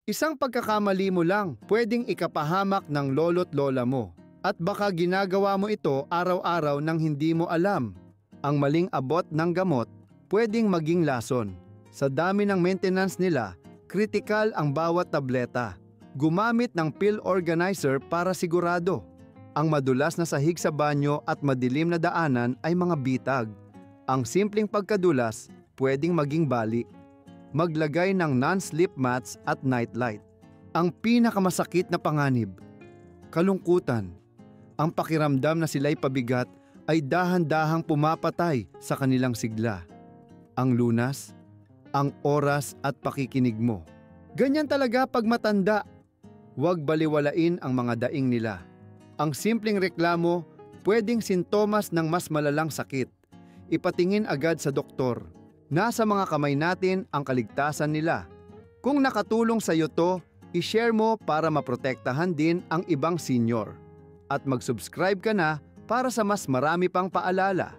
Isang pagkakamali mo lang, pwedeng ikapahamak ng lolo't lola mo. At baka ginagawa mo ito araw-araw nang hindi mo alam. Ang maling abot ng gamot, pwedeng maging lason. Sa dami ng maintenance nila, kritikal ang bawat tableta. Gumamit ng pill organizer para sigurado. Ang madulas na sahig sa banyo at madilim na daanan ay mga bitag. Ang simpleng pagkadulas, pwedeng maging bali. Maglagay ng non-sleep mats at nightlight. Ang pinakamasakit na panganib, kalungkutan. Ang pakiramdam na sila'y pabigat ay dahan-dahang pumapatay sa kanilang sigla. Ang lunas, ang oras at pakikinig mo. Ganyan talaga pag matanda. Huwag baliwalain ang mga daing nila. Ang simpleng reklamo, pwedeng sintomas ng mas malalang sakit. Ipatingin agad sa doktor. Nasa mga kamay natin ang kaligtasan nila. Kung nakatulong sa iyo to, i-share mo para maprotektahan din ang ibang senior. At mag-subscribe ka na para sa mas marami pang paalala.